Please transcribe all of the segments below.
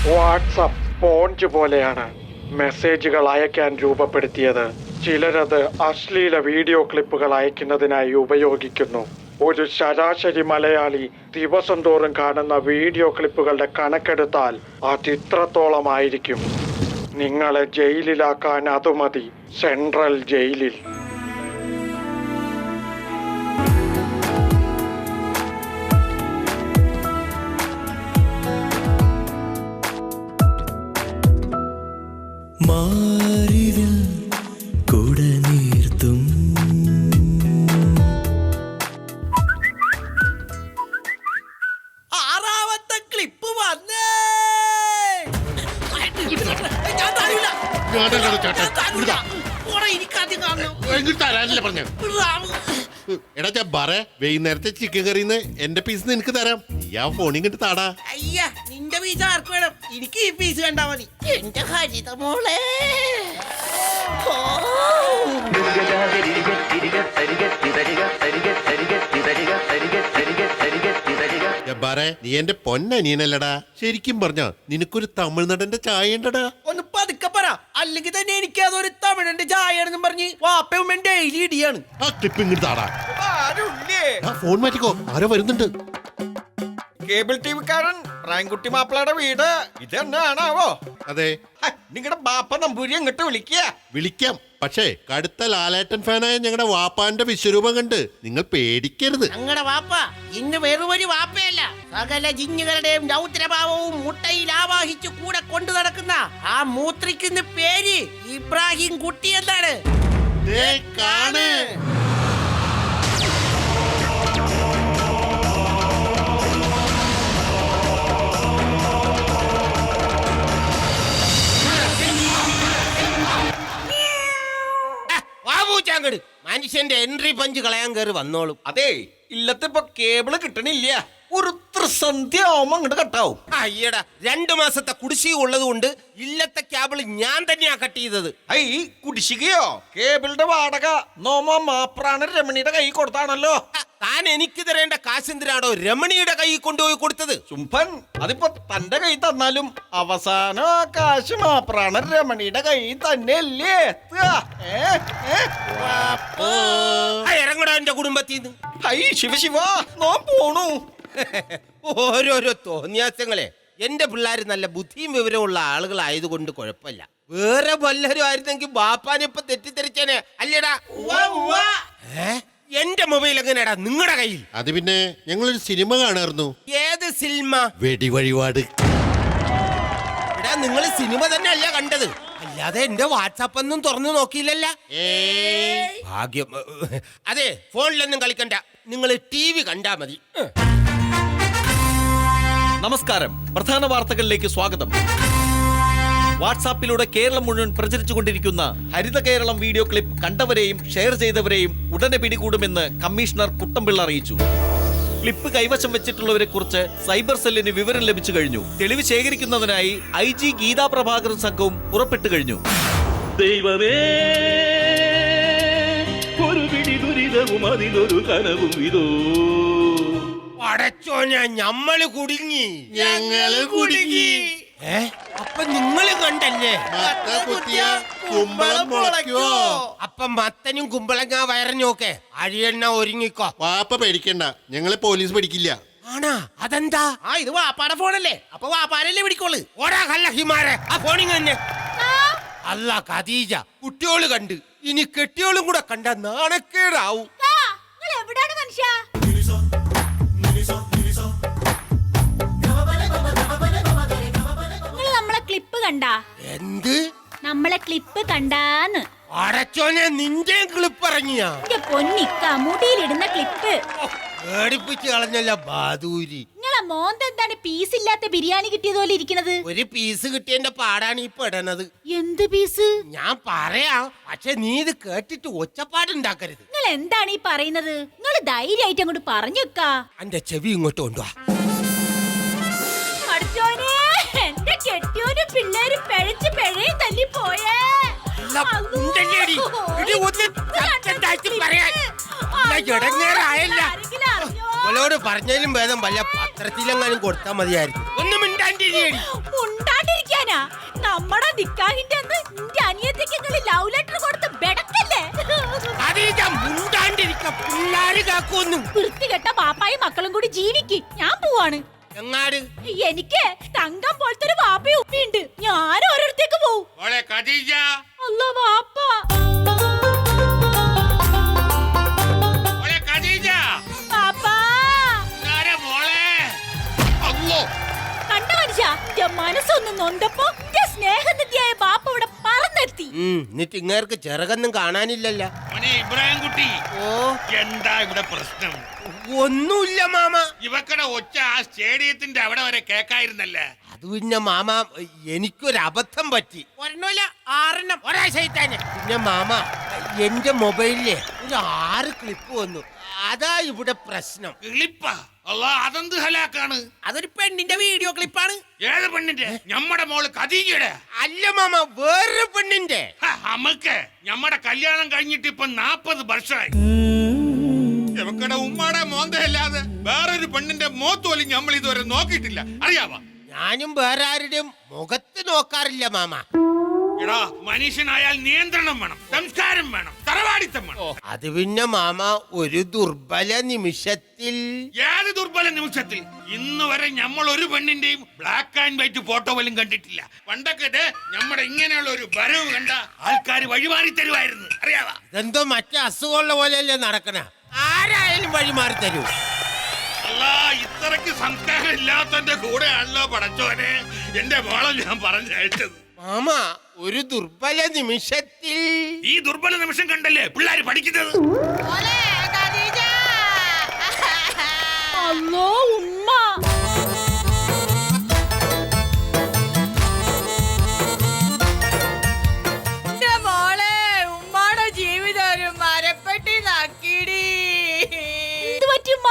WhatsApp sponge പോലെയാണ് മെസ്സേജുകൾ അയക്കാൻ രൂപപ്പെടുത്തിയത്. ചിലരത് അശ്ലീല വീഡിയോ ക്ലിപ്പുകൾ അയക്കുന്നതിനായി ഉപയോഗിക്കുന്നു. ഒരു ശരാശരി മലയാളി ദിവസം തോറും കാണുന്ന വീഡിയോ ക്ലിപ്പുകളുടെ കണക്കെടുത്താൽ അതിത്രത്തോളമായിരിക്കും. നിങ്ങളെ ജയിലിലാക്കാൻ അത് മതി, സെൻട്രൽ ജയിലിൽ. മാറിവിൽ കുടനീർത്തും ആറാമത്തെ ക്ലിപ്പ് വന്നേ. എടാ ജബ്ബാറെ, വൈകുന്നേരത്തെ ചിക്കൻ കറിന്ന് എന്റെ പീസ് നിനക്ക് തരാം. ആ ഫോണിൽ കിട്ടി താടാ. അയ്യ, നിന്റെ പീസ് ആർക്ക് വേണം? എനിക്ക് ഈ പീസ് കണ്ടാ മതി. എന്റെ ഹരിത മോളെ. ജബ്ബാറെ, നീ എന്റെ പൊന്നനിയനല്ലടാ. ശരിക്കും പറഞ്ഞ നിനക്കൊരു തമിഴ്നാടന്റെ ചായ ഉണ്ടടാ. ഒന്ന് പതുക്കെ പറ, അല്ലെങ്കിൽ തന്നെ എനിക്ക് അതൊരു തമിഴന്റെ ചായയാണെന്നും പറഞ്ഞ് വാപ്പയും ഡെയിലി ഇടിയാണ്. ആ ക്ലിപ്പ് ഇങ്ങോട്ട് താടാ. ആരുല്ലേ? ആ ഫോൺ മാറ്റിക്കോ, ആരോ വരുന്നുണ്ട്. കേബിൾ ടി വിക്കാരൻ പ്രായൻകുട്ടി മാപ്പിളയുടെ വീട് ഇത് തന്നെയാണാവോ? അതെ. നിങ്ങളുടെ ബാപ്പ നമ്പൂരി അങ്ങോട്ട് വിളിക്കാം. പക്ഷേ കടുത്ത ലാലേട്ടൻ ഫാനായ ഞങ്ങളുടെ വാപ്പാന്റെ വിശ്വരൂപം കണ്ട് നിങ്ങൾ പേടിക്കരുത്. ഞങ്ങളുടെ വാപ്പ ഇന്ന് വെറുമൊരു വാപ്പയല്ല, സകല ജിന്നുകളുടെയും രൗദ്രഭാവവും മുട്ടയിൽ ആവാഹിച്ചു കൂടെ കൊണ്ടു നടക്കുന്ന ആ മൂത്രിക്കുന്ന പേര് ഇബ്രാഹിം കുട്ടി എന്നാണ്. മനുഷ്യന്റെ എൻട്രി പഞ്ച് കളയാൻ കയറി വന്നോളും. അതെ, ഇല്ലത്തിപ്പോ കേബിള് കിട്ടണില്ല. ഒരു ത്രിസന്ധ്യ ആവുമ്പോ അങ്ങോട്ട് കട്ടാവും. അയ്യടാ, 2 മാസത്തെ കുടിശ്ശിക ഉള്ളത് കൊണ്ട് ഇല്ലത്തെ കേബിള് ഞാൻ തന്നെയാ കട്ട് ചെയ്തത്. ഐ കുടിശ്ശികയോ? കേബിളിന്റെ വാടക നോമ മാപ്രാണ രമണിയുടെ കൈ കൊടുത്താണല്ലോ. താൻ എനിക്ക് തരേണ്ട കാശെന്തിനാണോ രമണിയുടെ കൈ കൊണ്ടുപോയി കൊടുത്തത്? ചുംബൻ, അതിപ്പോ തന്റെ കൈ തന്നാലും അവസാനം ആ കാശ് മാപ്രാണ രമണിയുടെ കൈ തന്നെയല്ലേ? ഇറങ്ങടാ എന്റെ കുടുംബത്തിന്ന്. ഐ ശിവശിവ, നോ പോണു. ഓരോരോ തോന്നിയാസങ്ങളെ. എന്റെ പിള്ളേര് നല്ല ബുദ്ധിയും വിവരമുള്ള ആളുകളായതുകൊണ്ട് കുഴപ്പമില്ല. വേറെ വല്ലരും ആയിരുന്നെങ്കിൽ ബാപ്പാനിപ്പൊ തെറ്റിദ്ധരിച്ചേനെ അല്ലേടാ. എന്റെ മൊബൈൽ എങ്ങനെയാടാ നിങ്ങളുടെ കയ്യിൽ? അത് പിന്നെ ഞങ്ങളൊരു സിനിമ കാണാറുന്നു. ഏത് സിനിമ? വെടിവഴിപാട്. എടാ, നിങ്ങൾ സിനിമ തന്നെ അല്ല കണ്ടത്, അല്ലാതെ എന്റെ വാട്സാപ്പ് ഒന്നും തുറന്നു നോക്കിയില്ലല്ല. ഭാഗ്യം. അതെ, ഫോണിലൊന്നും കളിക്കണ്ട, നിങ്ങൾ TV കണ്ടാ മതി. നമസ്കാരം, പ്രധാന വാർത്തകളിലേക്ക് സ്വാഗതം. വാട്സാപ്പിലൂടെ കേരളം മുഴുവൻ പ്രചരിച്ചുകൊണ്ടിരിക്കുന്ന Haritha Keralam video clip കണ്ടവരെയും share ചെയ്തവരെയും ഉടനെ പിടികൂടുമെന്ന് കമ്മീഷണർ കുട്ടമ്പിള്ള അറിയിച്ചു. ക്ലിപ്പ് കൈവശം വെച്ചിട്ടുള്ളവരെ കുറിച്ച് സൈബർ സെല്ലിന് വിവരം ലഭിച്ചു കഴിഞ്ഞു. തെളിവ് ശേഖരിക്കുന്നതിനായി IG ഗീതാ പ്രഭാകരൻ സംഘവും പുറപ്പെട്ടു കഴിഞ്ഞു. ദൈവമേ, ഒരു പിടി ദുരിതവും അതിലൊരു കനവും ഇതോ. പടച്ചോനെ, ഞമ്മള് കുടുങ്ങി. ഞങ്ങള് കുടുങ്ങി. അപ്പൊ നിങ്ങള് കണ്ടല്ലേ? കുമ്പളം മുളയ്ക്കോ? അപ്പൊ മത്തനും കുമ്പളങ്ങ വയറിഞ്ഞോക്കെ അഴിയെണ്ണ ഒരുങ്ങിക്കോ. വാപ്പ പേടിക്കണ്ട, ഞങ്ങളെ പോലീസ് പിടിക്കില്ല. ആണാ? അതെന്താ? ഇത് വാപ്പാടെ ഫോണല്ലേ, അപ്പൊ വാപ്പാരല്ലേ പിടിക്കോളൂ. ഓടാ കള്ളഹിമാരെ, ആ ഫോണിങ് തന്നെ. അല്ല ഖദീജ, കുട്ടിയോള് കണ്ട് ഇനി കെട്ടിയോളും കൂടെ കണ്ട നാണക്കേടാവും. എവിടാണ് മനുഷ്യ? നമ്മളെ ക്ലിപ്പ് കണ്ടാ? എന്ത്? നമ്മളെ ക്ലിപ്പ് കണ്ടാന്ന്. അടച്ചോനെ, നിന്റെ ക്ലിപ്പ് ഇറങ്ങിയാ? എന്റെ പൊന്നിക്ക, മുടിയിലിടുന്ന ക്ലിപ്പ്. പേടിപ്പിച്ച് കളഞ്ഞല്ല ബാദൂരി. നിങ്ങളെ മോന്ത എന്താണ് പീസ് ഇല്ലാത്ത ബിരിയാണി കിട്ടിയതുപോലെ ഇരിക്കണത്? ഒരു പീസ് കിട്ടിയതിന്റെ പാടാണ് ഈ പെടണത്. എന്ത് പീസ്? ഞാൻ പറയാം, പക്ഷെ നീ ഇത് കേട്ടിട്ട് ഒച്ചപ്പാടുണ്ടാക്കരുത്. നിങ്ങൾ എന്താണ് ഈ പറയുന്നത്? നിങ്ങൾ ധൈര്യമായിട്ട് അങ്ങോട്ട് പറഞ്ഞുക്കാ. എന്റെ ചെവി ഇങ്ങോട്ട് കൊണ്ടുവാ. അടച്ചോനെ, എന്റെ കെട്ടിയോന് പിള്ളേര് പിഴയും തല്ലി പോയേ. അവളോട് പറഞ്ഞാലും ഭേദം വല്ല പത്രത്തിലെങ്ങാനും കൊടുത്താൽ മതിയായിരുന്നു. ഒന്നും മിണ്ടാണ്ടിരിയടി. പറയാനാ? നമ്മടെ നിക്കാഹിന്റെ അന്ന് നിന്റെ അനിയത്തിക്ക് നിങ്ങള് ലവ് ലെറ്റർ കൊടുത്ത് ബെടക്കല്ലേ? പിള്ളാര് കാക്കൊന്നു വൃത്തികെട്ട പാപ്പായും മക്കളും കൂടി ജീവിക്ക്. ഞാൻ പോവാണ്. എങ്ങാട് എനിക്ക് തങ്കം പോലത്തെ ഒരു വാപ്പയും ഉമ്മയുണ്ട്. ഞാൻ ഓരോരുത്തേക്ക് പോവും. അല്ല വാപ്പ. പാപ്പാ. കണ്ട മനുഷ്യ, എന്റെ മനസ്സൊന്ന് നൊന്തപ്പോ എന്റെ സ്നേഹനിധിയായ ബാപ്പ ഇവിടെ പറന്നെത്തി. എന്നിട്ട് ഇങ്ങേർക്ക് ചെറുകൊന്നും കാണാനില്ലല്ലോ. ഇബ്രാഹിം കുട്ടി, ഓ എന്താ ഇവിടെ പ്രശ്നം? ഒന്നുമില്ല മാമ. ഇവക്കടെ ഒച്ച ആ സ്റ്റേഡിയത്തിന്റെ അവിടെ വരെ കേക്കായിരുന്നല്ലേ? അത് പിന്നെ മാമ, എനിക്കൊരു അബദ്ധം പറ്റി. ഒരെണ്ണമില്ല, 6 ഒരാഴ്ച. പിന്നെ മാമ, എന്റെ മൊബൈലില് ഒരു 6 ക്ലിപ്പ് വന്നു. അതാ ഇവിടെ പ്രശ്നം. ക്ലിപ്പാ? അല്ലാ, അതെന്ത് ഹലാക്കാണ്? അതൊരു പെണ്ണിന്റെ വീഡിയോ ക്ലിപ്പാണ്. ഏത് പെണ്ണിന്റെ? ഞമ്മടെ മോള് ഖദീജയുടെ? അല്ല മാമ, വേറൊരു പെണ്ണിന്റെ. അമ്മക്ക് ഞമ്മടെ കല്യാണം കഴിഞ്ഞിട്ട് ഇപ്പൊ 40 വർഷമായി. ഇവക്കടെ ഉമ്മാടെ മോന്തയല്ലാതെ വേറൊരു പെണ്ണിന്റെ മോത്ത് പോലും നമ്മൾ ഇതുവരെ നോക്കിയിട്ടില്ല, അറിയാവാ? ഞാനും വേറെ ആരുടെയും മുഖത്ത് നോക്കാറില്ല മാമ. എടാ, മനുഷ്യനായാൽ നിയന്ത്രണം വേണം, സംസ്കാരം വേണം, തറവാടിത്തം വേണം. അത് പിന്നെ മാമ, ഒരു ദുർബല നിമിഷത്തിൽ. ഏത് ദുർബല നിമിഷത്തിൽ? ഇന്ന് വരെ നമ്മൾ ഒരു പെണ്ണിന്റെയും ബ്ലാക്ക് ആൻഡ് വൈറ്റ് ഫോട്ടോ പോലും കണ്ടിട്ടില്ല. പണ്ടൊക്കെ നമ്മുടെ ഇങ്ങനെയുള്ള ഒരു വരവ് കണ്ട ആൾക്കാർ വഴിമാറി തരുമായിരുന്നു, അറിയാവാ? ഇതെന്തോ മറ്റേ അസുഖമുള്ള പോലെയല്ലേ നടക്കണ. ആരായാലും വഴിമാറി തരൂ. അല്ല, ഇത്രക്ക് സംസ്കാരം ഇല്ലാത്തന്റെ കൂടെയാണല്ലോ പടച്ചോനെ എന്റെ മോളെ ഞാൻ പറഞ്ഞയച്ചത്. മാമ, ഒരു ദുർബല നിമിഷത്തിൽ. ഈ ദുർബല നിമിഷം കണ്ടല്ലേ പിള്ളേര് പഠിക്കുന്നത്. അല്ലോ ഉമ്മ. മോളെ, ഉമ്മാടെ ജീവിതം ഒരു മരപ്പെട്ടി നക്കിടി. എന്ത് പറ്റുമ്മ?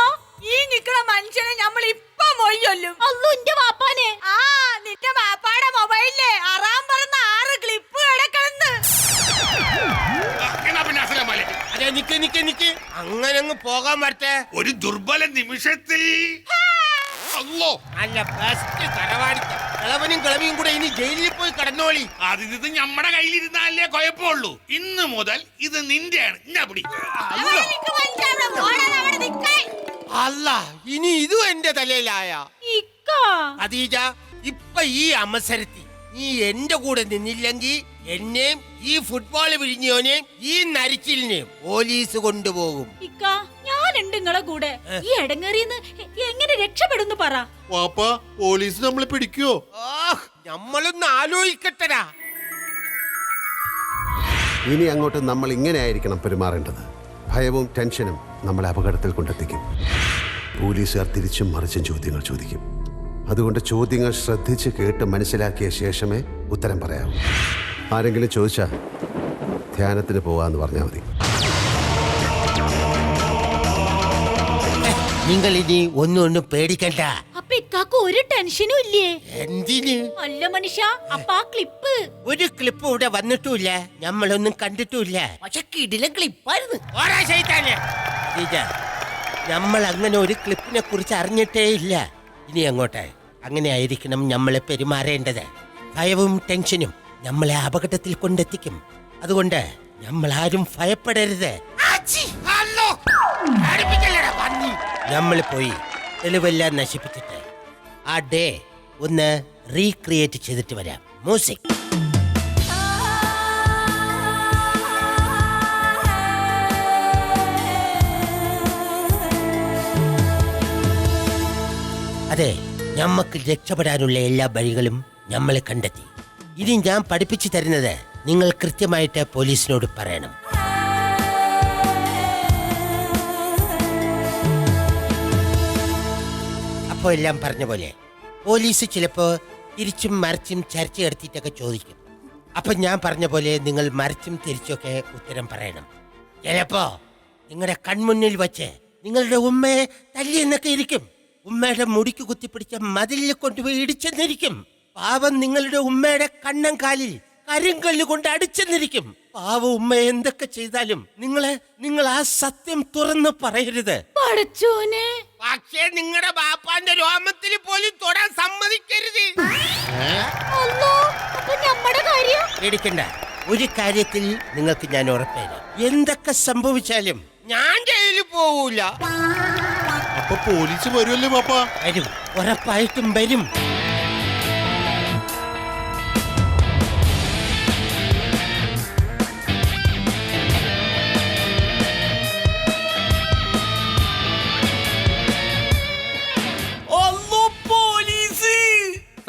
ഈ നിക്കണ മനുഷ്യനെ നമ്മൾ ഇപ്പൊ മൊയ്യൊല്ലും. അല്ലോ എന്റെ വാപ്പാനെ. ആ, നിന്റെ വാപ്പാടെ മൊബൈലിലെ 6 ക്ലിപ്പ് കിടക്കണെന്ന്. എന്നാ പിന്നെ അസലമല്ലേ? അതെ, നിക്ക് അങ്ങനെ അങ്ങ് പോകാൻ പറ്റേ. ഒരു ദുർബല നിമിഷത്തിൽ അല്ലോ, അല്ല, ബെസ്റ്റ് തറവാടിത്തം. കിളവനും കിളവിയും കൂടെ ഇനി ജയിലിൽ പോയി കടന്നോളി. ഇത് നമ്മുടെ കയ്യിലിരുന്നാലേ കുഴപ്പമുള്ളൂ. ഇന്ന് മുതൽ ഇത് നിന്റെയാണ്. ഞാൻ പിടി. എനിക്ക് മനസ്സിലാവില്ല. മോളെ അവിടെ നിക്കാൻ. അല്ല, ഇനി ഇതും എന്റെ തലയിലായ. ഇക്ക. ഖദീജ, ഇപ്പൊ ഈ അവസരത്തിൽ നീ എന്റെ കൂടെ നിന്നില്ലെങ്കിൽ എന്നെയും ഈ ഫുട്ബോൾ വിഴിഞ്ഞോനെയും ഈ നരിച്ചിലിനെയും പോലീസ് കൊണ്ടുപോകും. ഇക്ക, ഞാനുണ്ട് നിങ്ങളെ കൂടെ. ഈ എടങ്ങേറിന്ന് എങ്ങനെ രക്ഷപ്പെടുന്നു പറ. വാപ്പ, പോലീസ് നമ്മളെ പിടിക്കുവോ? നമ്മളൊന്ന് ആലോചിക്കട്ടരാ. ഇനി അങ്ങോട്ട് നമ്മൾ ഇങ്ങനെ ആയിരിക്കണം പെരുമാറേണ്ടത്. ഭയവും ടെൻഷനും നമ്മളെ അപകടത്തിൽ കൊണ്ടെത്തിക്കും. പോലീസുകാർ തിരിച്ചും മറിച്ചും ചോദ്യങ്ങൾ ചോദിക്കും. അതുകൊണ്ട് ചോദ്യങ്ങൾ ശ്രദ്ധിച്ച് കേട്ട് മനസ്സിലാക്കിയ ശേഷമേ ഉത്തരം പറയാവൂ. ആരെങ്കിലും ചോദിച്ചാൽ ധ്യാനത്തിന് പോവാന്ന് പറഞ്ഞാൽ മതി. നിങ്ങൾ ഇനി ഒന്നും പേടിക്കണ്ട. അപ്പൊ ഇക്കാക്ക് ഒരു ടെൻഷനും ഇല്ലേ? എന്തിന്? അല്ല മനുഷ്യ, അപ്പൊ ആ ക്ലിപ്പ്. ഒരു ക്ലിപ്പ് ഇവിടെ വന്നിട്ടുമില്ല, നമ്മളൊന്നും കണ്ടിട്ടുമില്ല. പക്ഷെ കിടിലൻ ക്ലിപ്പായിരുന്നു. നമ്മൾ അങ്ങനെ ഒരു ക്ലിപ്പിനെ കുറിച്ച് അറിഞ്ഞിട്ടേ ഇല്ല. ഇനി അങ്ങോട്ട് അങ്ങനെ ആയിരിക്കണം നമ്മളെ പെരുമാറേണ്ടത്. ഭയവും ടെൻഷനും നമ്മളെ അപകടത്തിൽ കൊണ്ടെത്തിക്കും. അതുകൊണ്ട് നമ്മൾ ആരും ഭയപ്പെടരുത്. നമ്മൾ പോയി തെളിവെല്ലാം നശിപ്പിച്ചിട്ട് ആ ഡേ ഒന്ന് റീക്രിയേറ്റ് ചെയ്തിട്ട് വരാം. മ്യൂസിക്. അതെ, ഞമ്മക്ക് രക്ഷപ്പെടാനുള്ള എല്ലാ വഴികളും നമ്മൾ കണ്ടെത്തി. ഇനി ഞാൻ പഠിപ്പിച്ചു തരുന്നത് നിങ്ങൾ കൃത്യമായിട്ട് പോലീസിനോട് പറയണം. അപ്പോൾ എല്ലാം പറഞ്ഞ പോലെ പോലീസ് ചിലപ്പോ തിരിച്ചും മറിച്ചും ചർച്ച നടത്തിയിട്ടൊക്കെ ചോദിക്കും. അപ്പൊ ഞാൻ പറഞ്ഞ പോലെ നിങ്ങൾ മറിച്ചും തിരിച്ചൊക്കെ ഉത്തരം പറയണം. ചിലപ്പോ നിങ്ങളുടെ കൺമുന്നിൽ വച്ച് നിങ്ങളുടെ ഉമ്മയെ തല്ലിയെന്നൊക്കെ ഇരിക്കും. ഉമ്മയുടെ മുടിക്ക് കുത്തിപ്പിടിച്ച മതിലിൽ കൊണ്ടുപോയി ഇടിച്ചെന്നിരിക്കും. പാവം നിങ്ങളുടെ ഉമ്മയുടെ കണ്ണം കാലിൽ കരിങ്കല്ല് കൊണ്ട് അടിച്ചെന്നിരിക്കും. പാവ ഉമ്മ എന്തൊക്കെ ചെയ്താലും നിങ്ങൾ ആ സത്യം തുറന്ന് പറയരുത്. പടച്ചോനെ, പക്ഷേ നിങ്ങളുടെ ബാപ്പാന്റെ രോമത്തിൽ പോലും തൊടാൻ സമ്മതിക്കരുത്. അല്ലോ പേടിക്കണ്ട, ഒരു കാര്യത്തിൽ നിങ്ങൾക്ക് ഞാൻ ഉറപ്പുതരാം. എന്തൊക്കെ സംഭവിച്ചാലും ഞാൻ ജയിലിൽ പോവൂല. അപ്പൊ പോലീസ് വരുമല്ലേ പാപ്പ? വരും, ഉറപ്പായിട്ടും വരും.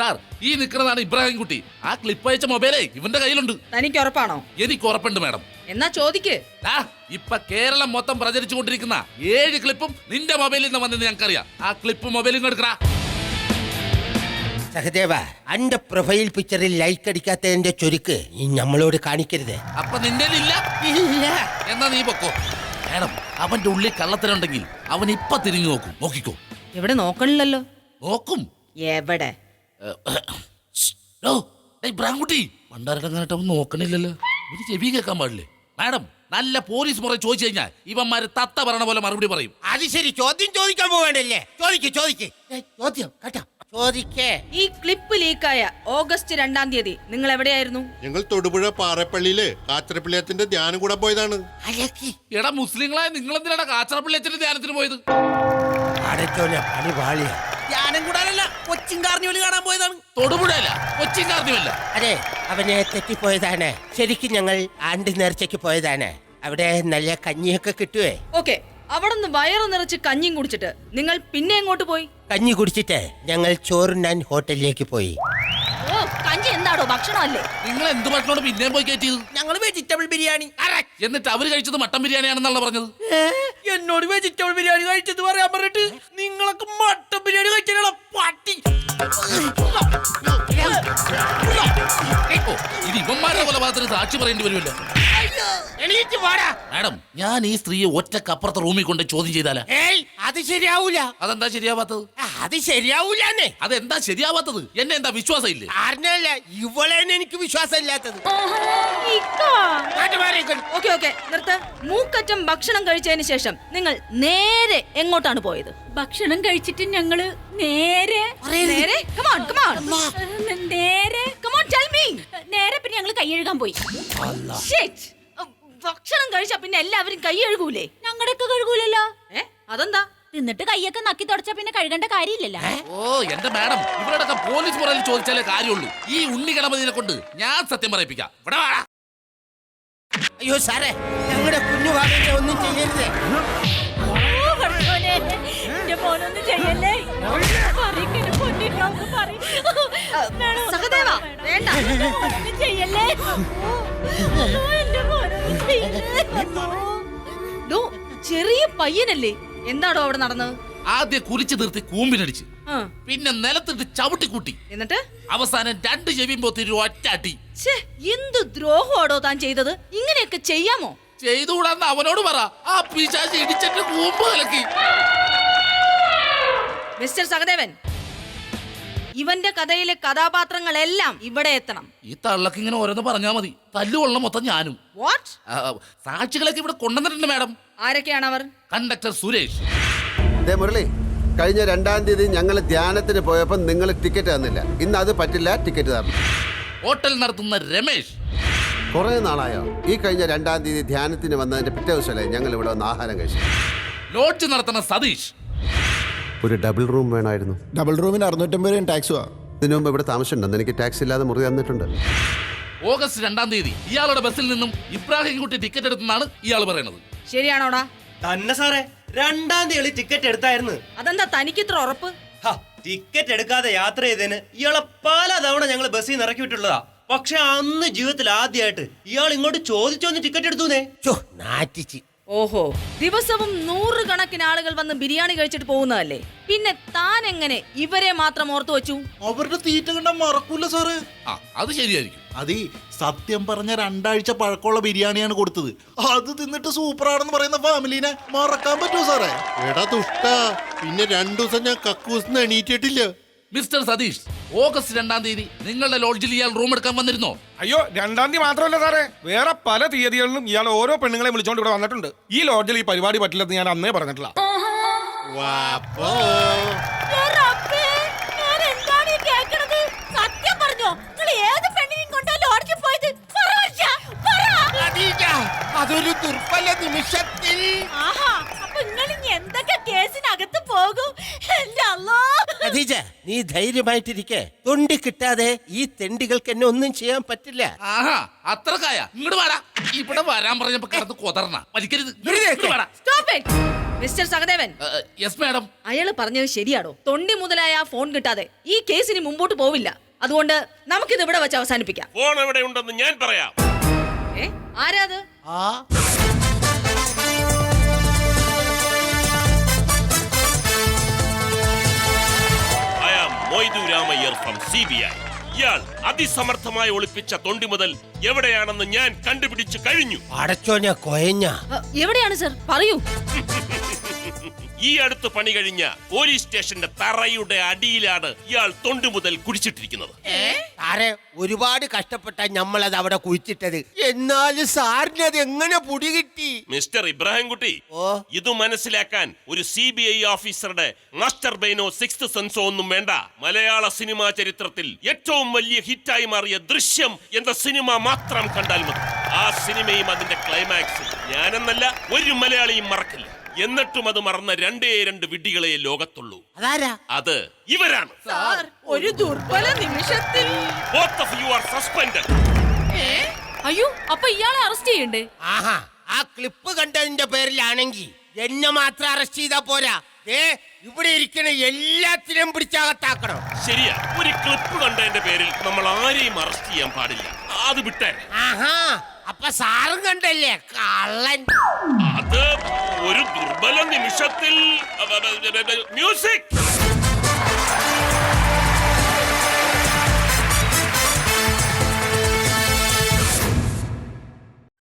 സാർ, ഈ നിൽക്കുന്നതാണ് ഇബ്രാഹിം കുട്ടി. ആ ക്ലിപ്പ് അയച്ച മൊബൈലേ ഇവന്റെ കയ്യിലുണ്ട്. തനിക്ക് ഉറപ്പാണോ? എനിക്ക് ഉറപ്പുണ്ട് മാഡം. എന്നാ ചോദിക്ക്. ഇപ്പൊ കേരളം മൊത്തം പ്രചരിച്ചുകൊണ്ടിരിക്കുന്ന 7 ക്ലിപ്പും നിന്റെ മൊബൈലിൽ നിന്ന് വന്നെന്ന് ഞങ്ങൾക്കറിയാം. ആ ക്ലിപ്പ് മൊബൈലിൽ എടുക്കടാ. സഹദേവ, അന്റെ പ്രൊഫൈൽ പിക്ചറിൽ ലൈക്ക് അടിക്കാത്തതിന്റെ ചുരുക്ക് ഈ നമ്മളോട് കാണിക്കരുത്. അപ്പൊ നിന്റെ ഇല്ല? എന്നാ നീ പൊക്കോ. മാഡം, അവന്റെ ഉള്ളിൽ കള്ളത്തരുണ്ടെങ്കിൽ അവൻ ഇപ്പൊ തിരിഞ്ഞു നോക്കും. നോക്കിക്കോ. എവിടെ നോക്കണില്ലല്ലോ. നോക്കും. എവിടെ? ബ്രാങ്കുട്ടി പണ്ടാരടങ്ങാനായിട്ട് അവൻ നോക്കണില്ലല്ലോ. ഇത് ചെവി കേൾക്കാൻ പാടില്ലേ? മാഡം, നല്ല പോലീസ് മുറ ചോദിച്ചു കഴിഞ്ഞാൽ ഇവന്മാര് തത്ത പറയണ പോലെ മറുപടി പറയും. അത് ശരി, ചോദ്യം ചോദിക്കാൻ പോവേണ്ടല്ലേ? ചോദിക്ക് ചോദ്യം കേട്ടാ, ചോദിക്കേ. ഈ ക്ലിപ്പ് ലീക്കായ ഓഗസ്റ്റ് 2-ാം തീയതി നിങ്ങൾ എവിടെയായിരുന്നു? ഞങ്ങൾ തൊടുപുഴ പാറപ്പള്ളിയില് കാച്ചറപ്പിള്ളിയത്തിന്റെ ധ്യാനം കൂടെ പോയതാണ്. എടാ മുസ്ലിങ്ങളായ നിങ്ങൾ എന്തിനാണ് കാച്ചറപ്പള്ളിയത്തിന്റെ ധ്യാനത്തിന് പോയത്? പണി പാളിയാ. ധ്യാനം കൂടാനല്ല, കൊച്ചിൻ കാർണിവൽ കാണാൻ പോയതാണ്. തൊടുപുഴയല്ല, കൊച്ചിൻ കാർണിവല്ല. അതെ, അവനെ തെറ്റിപ്പോയതാണ്. ശരിക്കും ഞങ്ങൾ ആണ്ട് നേർച്ചയ്ക്ക് പോയതാണ്. അവിടെ നല്ല കഞ്ഞിയൊക്കെ കിട്ടുവേ. ഓക്കെ, അവിടെ നിന്ന് വയറ് നിറച്ച് കഞ്ഞിയും കുടിച്ചിട്ട് നിങ്ങൾ പിന്നെ എങ്ങോട്ട് പോയി? കഞ്ഞി കുടിച്ചിട്ട് ഞങ്ങൾ ചോറുണ്ണാൻ ഹോട്ടലിലേക്ക് പോയി. ഓ, കഞ്ഞി എന്താടോ ഭക്ഷണമല്ലേ? നിങ്ങൾ എന്ത് ഭക്ഷണോട് പിന്നെയും പോയി കയറ്റിയത്? ഞങ്ങൾ വെജിറ്റബിൾ ബിരിയാണി. എന്നിട്ട് അവര് കഴിച്ചത് മട്ടൻ ബിരിയാണിയാണെന്നല്ല പറഞ്ഞത്? എന്നോട് വെജിറ്റബിൾ ബിരിയാണി കഴിച്ചത് പറയാൻ പറഞ്ഞിട്ട് നിങ്ങളൊക്കെ മട്ടൻ ബിരിയാണി കഴിച്ചാലുള്ള പട്ടി. ഇത് ഇവന്മാരുടെ കൊലപാതകത്തിന് സാക്ഷി പറയേണ്ടി വരുമല്ലോ. മാഡം, ഞാൻ ഈ സ്ത്രീയെ ഒറ്റക്കപ്പുറത്തെ റൂമിൽ കൊണ്ട് ചോദ്യം ചെയ്താലാ? അത് ശരിയാവൂല. അതെന്താ ശരിയാവാത്തത്? അത് ശരിയാവൂലെന്നേ. അതെന്താ ശരിയാവാത്തത്? എന്നെ എന്താ വിശ്വാസം ഇല്ലേ? ആരിനല്ല, ഇവളെന്നെ എനിക്ക് വിശ്വാസം ഇല്ലാത്തത്. ഓക്കെ ഓക്കെ, നിർത്ത്. മൂക്കറ്റം ഭക്ഷണം കഴിച്ചതിന് ശേഷം നിങ്ങൾ നേരെ എങ്ങോട്ടാണ് പോയത്? ഭക്ഷണം കഴിച്ചിട്ട് ഞങ്ങള് നേരെ നേരെ come on, come on. നേരെ Come on, tell me. നേരെ പിന്നെ ഞങ്ങള് കൈ കഴുകാൻ പോയി. Shit. ഭക്ഷണം കഴിച്ചാ പിന്നെ എല്ലാവരും കൈ കഴുകൂലേ? ഞങ്ങളുടെയൊക്കെ കഴുകൂലല്ലോ. അതെന്താ? തിന്നിട്ട് കൈയൊക്കെ നക്കി തുടച്ചാ പിന്നെ കഴുകേണ്ട കാര്യമില്ലല്ലോ. ഓ എന്റെ മാഡം, ഇവരോടൊക്കെ പോലീസ് മുറയിൽ ചോദിച്ചാലേ കാര്യമുള്ളൂ. ഈ ഉണ്ണി ഗണപതിനെ കൊണ്ട് ഞാൻ സത്യം പറയിപ്പിക്കാം. ഇവിടെ വാടാ. അയ്യോ സാറേ, ഞങ്ങളുടെ കുഞ്ഞു ഭാഗത്തെ ഒന്നും ചെയ്യരുത്. എന്റെ മോനൊന്നും ചെയ്യല്ലേ. സഹദേവ, വേണ്ട. ചെയ്യല്ലേ. എന്റെ മോനൊന്നും ചെയ്യല്ലേ. ചെറിയ പയ്യനല്ലേ? എന്താടോ അവിടെ നടന്നത്? ആദ്യം കുരിച്ചു നിർത്തി കൂമ്പിനടിച്ച്, പിന്നെ നിലത്തിട്ട് ചവിട്ടിക്കൂട്ടി, എന്നിട്ട് അവസാനം 2 ചെവിയും പൊത്തിരി ഒറ്റാട്ടി. എന്ത് ദ്രോഹമാടോ താൻ ചെയ്തത്? ഇങ്ങനെയൊക്കെ ചെയ്യാമോ? ചെയ്തുകൂടാന്ന് അവനോട് പറ. ആ പിശാച് ഇടിച്ചിട്ട് കൂമ്പ് കലക്കി. മിസ്റ്റർ സഹദേവൻ, ഇവന്റെ കഥയിലെ കഥാപാത്രങ്ങളെല്ലാം ഇവിടെ എത്തണം. ഈ തള്ളക്ക് ഇങ്ങനെ ഓരോന്ന് പറഞ്ഞാ മതി. തല്ലുകൊള്ള മൊത്തം ഞാനും. വാട്ട്? സാക്ഷികളൊക്കെ ഇവിടെ കൊണ്ടുവന്നിട്ടുണ്ട് മാഡം. ആരൊക്കെയാണ് അവർ? കണ്ടക്ടർ സുരേഷ്. മുരളി, കഴിഞ്ഞ 2-ാം തീയതി ഞങ്ങൾ ധ്യാനത്തിന് പോയപ്പോൾ നിങ്ങൾ ടിക്കറ്റ് തന്നില്ല. ഇന്ന് അത് പറ്റില്ല, ടിക്കറ്റ് തരണം. ഹോട്ടൽ നടത്തുന്ന രമേശ്. കുറേ നാളായോ ഈ കഴിഞ്ഞ 2-ാം തീയതി ധ്യാനത്തിന് വന്നതിന്റെ പിറ്റേ ദിവസമല്ലേ ഞങ്ങൾ ഇവിടെ വന്ന് ആഹാരം കഴിച്ചു. ലോഡ്ജ് നടത്തുന്ന സതീഷ്. ഒരു ഡബിൾ റൂം വേണമായിരുന്നു. ഡബിൾ റൂമിന് 650 രൂപ ടാക്സ്. ഇതിനു മുമ്പ് ഇവിടെ താമസമുണ്ടെന്ന് എനിക്ക് ടാക്സ് ഇല്ലാതെ മുറി തന്നിട്ടുണ്ട്. ഓഗസ്റ്റ് 2-ാം തീയതി ഇയാളുടെ ബസ്സിൽ നിന്നും ഇബ്രാഹിം കുട്ടി ടിക്കറ്റ് എടുത്തെന്നാണ് ഇയാൾ പറയുന്നത്. ശരിയാണോടാ? തന്നെ സാറേ, 2-ാം തീയതി ടിക്കറ്റ് എടുത്തായിരുന്നു. അതെന്താ തനിക്ക് ഇത്ര ഉറപ്പ്? ടിക്കറ്റ് എടുക്കാതെ യാത്ര ചെയ്തതിന് ഇയാളെ പല തവണ ഞങ്ങൾ ബസ്സിൽ നിന്ന് ഇറക്കി വിട്ടുള്ളതാ. പക്ഷെ അന്ന് ജീവിതത്തിൽ ആദ്യമായിട്ട് ഇയാൾ ഇങ്ങോട്ട് ചോദിച്ചോന്ന് ടിക്കറ്റ് എടുത്തൂന്നേ. ഓഹോ, ദിവസവും 100 കണക്കിന് ആളുകൾ വന്ന് ബിരിയാണി കഴിച്ചിട്ട് പോകുന്നതല്ലേ? പിന്നെ താൻ എങ്ങനെ ഇവരെ മാത്രം ഓർത്തു വെച്ചു? അവരുടെ തീറ്റ കണ്ടാൽ മറക്കൂല സാറേ. അത് ശരിയായിരിക്കും. അത് സത്യം പറഞ്ഞ 2 ആഴ്ച പഴക്കമുള്ള ബിരിയാണിയാണ് കൊടുത്തത്. അത് തിന്നിട്ട് സൂപ്പറാണെന്ന് പറയുന്ന ഫാമിലിനെ മറക്കാൻ പറ്റുമോ സാറേ? എടാ ദുഷ്ട, പിന്നെ 2 ദിവസം ഞാൻ കക്കൂസിന്ന് എണീറ്റിട്ടില്ല. മിസ്റ്റർ സതീഷ്, ഓഗസ്റ്റ് 2-ാം തീയതി നിങ്ങളുടെ ലോഡ്ജിൽ ഇയാൾ റൂം എടുക്കാൻ വന്നിരുന്നോ? അയ്യോ, 2-ാം തീയതി മാത്രമല്ല സാറേ, വേറെ പല തീയതികളിലും ഇയാൾ ഓരോ പെണ്ണുങ്ങളെ വിളിച്ചോണ്ട് ഇവിടെ വന്നിട്ടുണ്ട്. ഈ ലോഡ്ജിൽ ഈ പരിപാടി പറ്റില്ലെന്ന് ഞാൻ അന്നേ പറഞ്ഞിട്ടില്ല. സത്യം പറഞ്ഞോ? നിങ്ങൾ ഏത് പെണ്ണിനെയും കൊണ്ടാ ലോഡ്ജിൽ പോയത്? ധൈര്യമായിട്ടിരിക്കെ. തൊണ്ടി കിട്ടാതെ ഈ തെണ്ടികൾക്ക് എന്നെ ഒന്നും ചെയ്യാൻ പറ്റില്ല. ആഹാ അത്രക്കായ ഇങ്ങോട്ട് വാടാ. ഇവിടെ വരാൻ പറഞ്ഞപ്പോ കിടന്ന് കൊതർന്ന വലിക്കരുത്. Stop it mister Sahadevan. Yes madam. അയാള് പറഞ്ഞത് ശരിയാണോ? തൊണ്ടി മുതലായ ആ ഫോൺ കിട്ടാതെ ഈ കേസിന് മുമ്പോട്ട് പോവില്ല. അതുകൊണ്ട് നമുക്കിത് ഇവിടെ വെച്ച് അവസാനിപ്പിക്കാം. ഫോൺ എവിടെ ഉണ്ടെന്ന് ഞാൻ പറയാം. ആരാത്? I am Moidu Ramayar from CBI. ഇയാൾ അതിസമർത്ഥമായി ഒളിപ്പിച്ച തൊണ്ടി മുതൽ എവിടെയാണെന്ന് ഞാൻ കണ്ടുപിടിച്ചു കഴിഞ്ഞു. അടച്ചോഞ്ഞ കൊയഞ്ഞ. എവിടെയാണ് സർ? പറയൂ. ഈ അടുത്ത് പണി കഴിഞ്ഞ പോലീസ് സ്റ്റേഷന്റെ തറയുടെ അടിയിലാണ് ഇയാൾ തൊണ്ടി മുതൽ കുടിച്ചിട്ടിരിക്കുന്നത്. സാറേ ഒരുപാട് കഷ്ടപ്പെട്ട ഞമ്മളത് അവിടെ കുഴിച്ചിട്ടത്. എന്നാലും സാറിന് അത് എങ്ങനെ പൊടി കിട്ടി? മിസ്റ്റർ ഇബ്രാഹിംകുട്ടി, ഇത് മനസ്സിലാക്കാൻ ഒരു CBI ഓഫീസറുടെ മാസ്റ്റർ ബെയിനോ സിക്സ്ത് സെൻസോ ഒന്നും വേണ്ട. മലയാള സിനിമാ ചരിത്രത്തിൽ ഏറ്റവും വലിയ ഹിറ്റായി മാറിയ ദൃശ്യം എന്ന സിനിമ മാത്രം കണ്ടാൽ മതി. ആ സിനിമയും അതിന്റെ ക്ലൈമാക്സും ഞാനെന്നല്ല ഒരു മലയാളിയും മറക്കില്ല. എന്നിട്ടും അത് മറന്ന രണ്ട് വിഡ്ഢികളെ ലോകത്തുള്ളൂ. അത് ഇവരാണ്. ഒരു ദുർബല നിമിഷത്തിൽ Both of you are suspended. അയ്യോ, അപ്പൊ ഇയാളെ അറസ്റ്റ് ചെയ്യണ്ടേ? ആഹാ, ആ ക്ലിപ്പ് കണ്ടതിന്റെ പേരിലാണെങ്കിൽ എന്നെ മാത്രം അറസ്റ്റ് ചെയ്താ പോരാ. ഇവിടെ ഇരിക്കണ എല്ലാത്തിനും പിടിച്ചകത്താക്കണം. ശരിയാ, ഒരു ക്ലിപ്പ് കണ്ടതിന്റെ പേരിൽ നമ്മൾ ആരെയും അറസ്റ്റ് ചെയ്യാൻ പാടില്ല. അത് വിട്ടേ. ആഹാ, അപ്പൊ സാറും കണ്ടല്ലേ കള്ളൻ? അത് ഒരു ദുർബല നിമിഷത്തിൽ മ്യൂസിക്